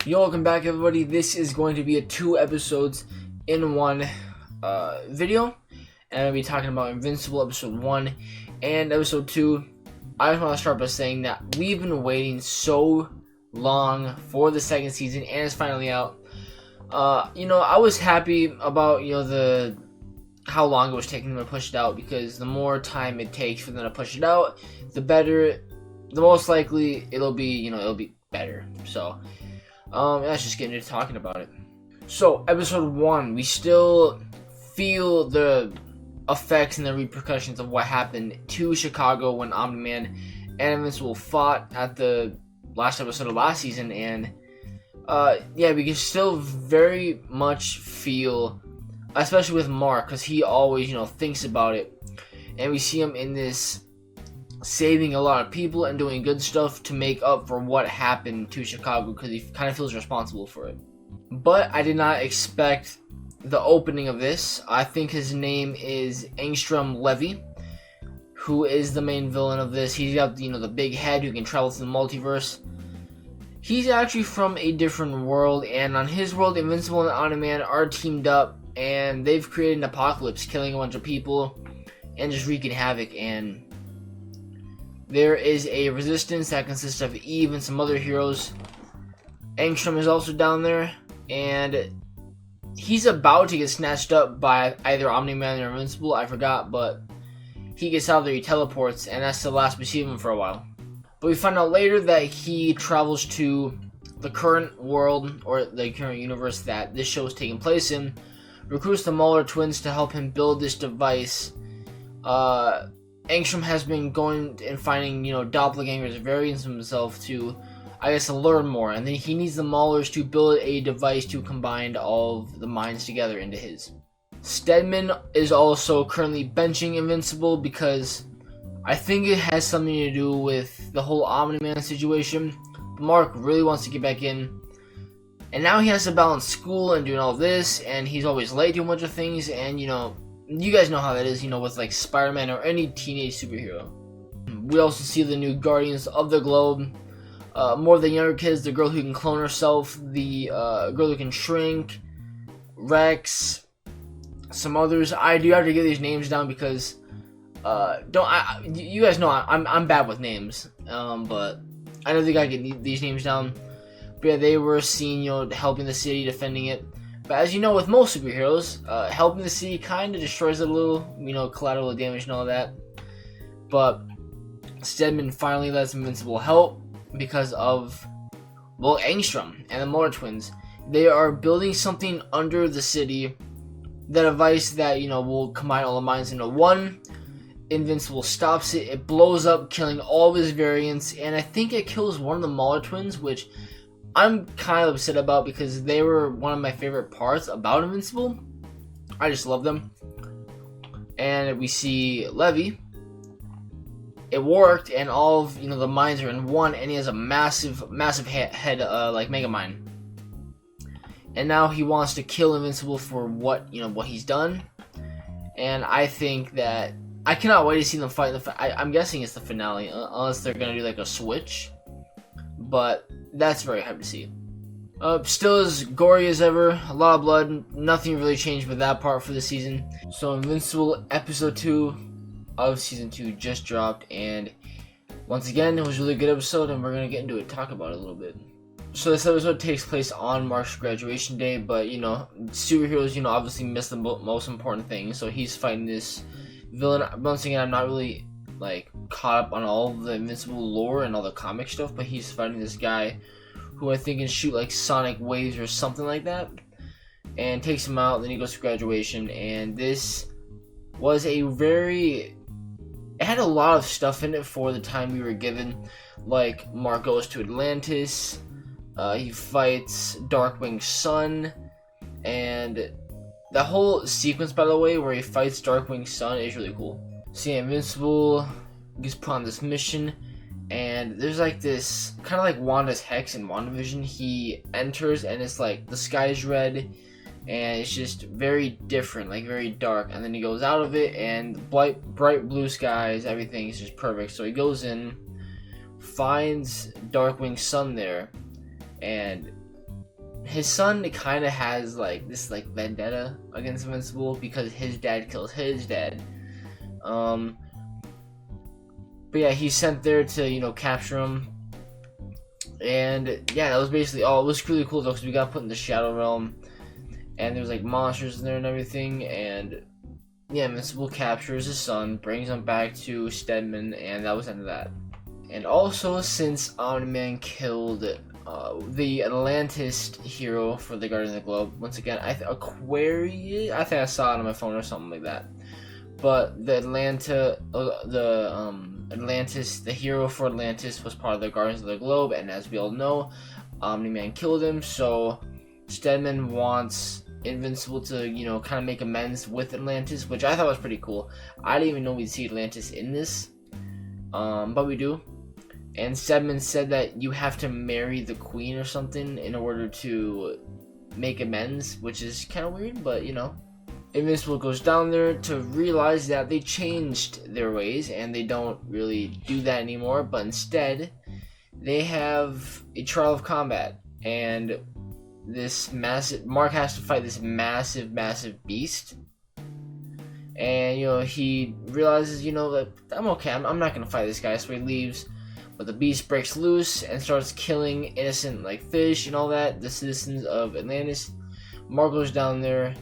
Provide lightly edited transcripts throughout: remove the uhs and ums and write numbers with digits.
Yo, welcome back everybody. This is going to be a 2 episodes in one video, and I'm going to be talking about Invincible episode 1 and episode 2. I just want to start by saying that we've been waiting so long for the second season, and it's finally out. I was happy about how long it was taking them to push it out, because the more time it takes for them to push it out, the better, the most likely it'll be better. So let's just get into talking about it. So, episode 1, we still feel the effects and the repercussions of what happened to Chicago when Omni-Man and Invincible fought at the last episode of last season, and we can still very much feel, especially with Mark, because he always, thinks about it, and we see him in this saving a lot of people and doing good stuff to make up for what happened to Chicago, because he kind of feels responsible for it. But I did not expect the opening of this. I think his name is Angstrom Levy, who is the main villain of this. He's got the big head who can travel through the multiverse. He's actually from a different world, and on his world, Invincible and Omni-Man are teamed up, and they've created an apocalypse, killing a bunch of people and just wreaking havoc. And there is a resistance that consists of Eve and some other heroes. Angstrom is also down there, and he's about to get snatched up by either Omni-Man or Invincible, I forgot, but he gets out there, he teleports, and that's the last we see of him for a while. But we find out later that he travels to the current world, or the current universe that this show is taking place in, recruits the Muller twins to help him build this device. Angstrom has been going and finding, doppelgangers, variants of himself to, learn more. And then he needs the Maulers to build a device to combine all of the minds together into his. Stedman is also currently benching Invincible because I think it has something to do with the whole Omni-Man situation. Mark really wants to get back in. And now he has to balance school and doing all this, and he's always late to a bunch of things, and you guys know how that is, with like Spider-Man or any teenage superhero. We also see the new Guardians of the Globe. More of the younger kids, the girl who can clone herself, the girl who can shrink, Rex, some others. I do have to get these names down because you guys know I'm bad with names, but I know they gotta get these names down. But yeah, they were seen, helping the city, defending it. But as you know, with most superheroes, helping the city kind of destroys it a little, collateral damage and all that. But Stedman finally lets Invincible help because of, Angstrom and the Muller twins. They are building something under the city, the device that, will combine all the minds into one. Invincible stops it. It blows up, killing all of his variants, and I think it kills one of the Muller twins, which I'm kind of upset about because they were one of my favorite parts about Invincible. I just love them. And we see Levy. It worked, and all of the minds are in one, and he has a massive head like Megamind. And now he wants to kill Invincible for what he's done. And I think that I cannot wait to see them fight. I'm guessing it's the finale, unless they're gonna do like a switch. But that's very hype to see. Still as gory as ever, a lot of blood, nothing really changed with that part for the season. So Invincible episode 2 of season 2 just dropped, and once again, it was a really good episode, and we're going to get into it, talk about it a little bit. So this episode takes place on Mark's graduation day, but superheroes, obviously miss the most important thing, so he's fighting this villain. Once again, I'm not really caught up on all of the Invincible lore and all the comic stuff, but he's fighting this guy who I think can shoot like sonic waves or something like that, and takes him out. Then he goes to graduation, and this was it had a lot of stuff in it for the time we were given. Like Mark goes to Atlantis, he fights Darkwing's son, and the whole sequence, by the way, where he fights Darkwing's son is really cool. See, Invincible gets put on this mission, and there's like this kind of like Wanda's Hex in WandaVision. He enters, and it's like the sky is red, and it's just very different, like very dark. And then he goes out of it, and bright blue skies, everything is just perfect. So he goes in, finds Darkwing's son there, and his son kind of has like this like vendetta against Invincible because his dad kills his dad. But yeah, he's sent there to capture him. And yeah, that was basically all. It was really cool though because we got put in the Shadow Realm, and there's like monsters in there and everything. And yeah, Invincible captures his son, brings him back to Stedman, and that was the end of that. And also, since Omni-Man killed the Atlantis hero for the Guardian of the Globe, once again, Aquarius, I think I saw it on my phone or something like that. But the Atlantis, the hero for Atlantis, was part of the Guardians of the Globe, and as we all know, Omni-Man killed him. So Stedman wants Invincible to, kind of make amends with Atlantis, which I thought was pretty cool. I didn't even know we'd see Atlantis in this, but we do. And Stedman said that you have to marry the queen or something in order to make amends, which is kind of weird, but Invincible goes down there to realize that they changed their ways and they don't really do that anymore, but instead they have a trial of combat, and Mark has to fight this massive beast. And he realizes that I'm okay, I'm not gonna fight this guy, so he leaves. But the beast breaks loose and starts killing innocent like fish and all that, the citizens of Atlantis. Mark goes down there,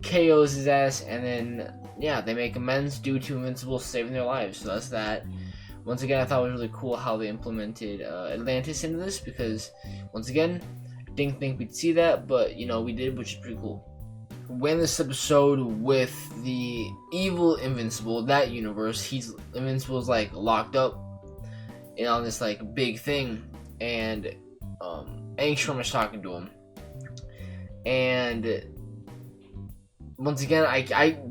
KOs his ass, and then they make amends due to Invincible saving their lives. So that's that. Once again, I thought it was really cool how they implemented Atlantis into this, because once again, didn't think we'd see that, but we did, which is pretty cool. We end this episode with the evil Invincible, that universe. Invincible's like locked up on this like big thing, and Angstrom is talking to him, and once again,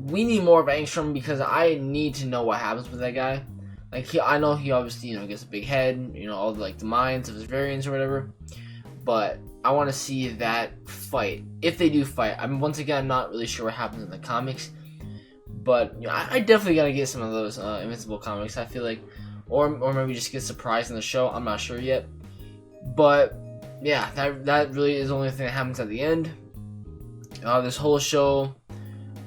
we need more of Angstrom because I need to know what happens with that guy. Like I know he obviously gets a big head, all the minds of his variants or whatever, but I want to see that fight if they do fight. Once again, I'm not really sure what happens in the comics, but I definitely gotta get some of those Invincible comics. I feel like. Or maybe just get surprised in the show. I'm not sure yet. But yeah, that really is the only thing that happens at the end. This whole show.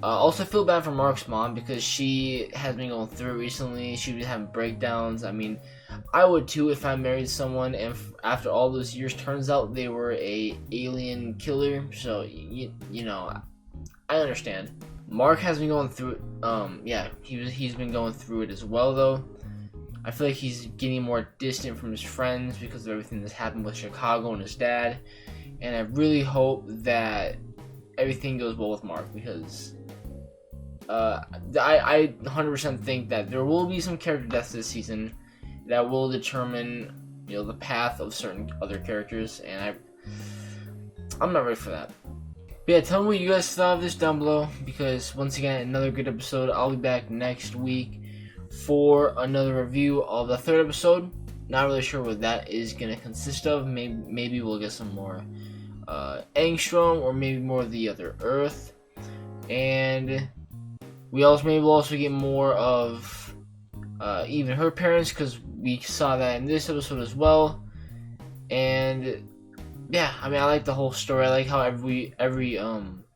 Also feel bad for Mark's mom because she has been going through it recently. She's been having breakdowns. I mean, I would too if I married someone and after all those years turns out they were a alien killer. So I understand. Mark has been going through it. He's been going through it as well though. I feel like he's getting more distant from his friends because of everything that's happened with Chicago and his dad. And I really hope that everything goes well with Mark, because I 100% think that there will be some character deaths this season that will determine the path of certain other characters, and I'm not ready for that. But yeah, tell me what you guys thought of this down below, because once again, another good episode. I'll be back next week for another review of the third episode. Not really sure what that is going to consist of. Maybe we'll get some more Angstrom, or maybe more of the other Earth. And we'll also get more of even her parents, because we saw that in this episode as well. And yeah, I like the whole story. I like how every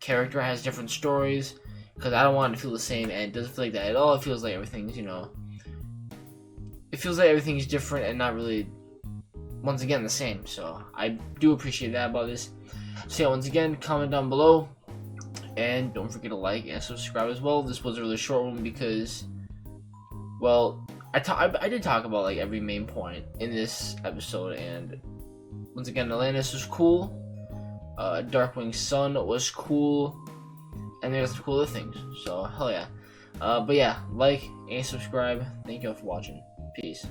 character has different stories, because I don't want it to feel the same, and it doesn't feel like that at all. It feels like everything's, it feels like everything's different and not really, once again, the same. So I do appreciate that about this. So yeah, once again, comment down below, and don't forget to like and subscribe as well. This was a really short one because, well, I did talk about like every main point in this episode, and once again, Atlantis was cool. Darkwing's son was cool. And there's some cool other things. So, hell yeah. But yeah, like and subscribe. Thank you all for watching. Peace.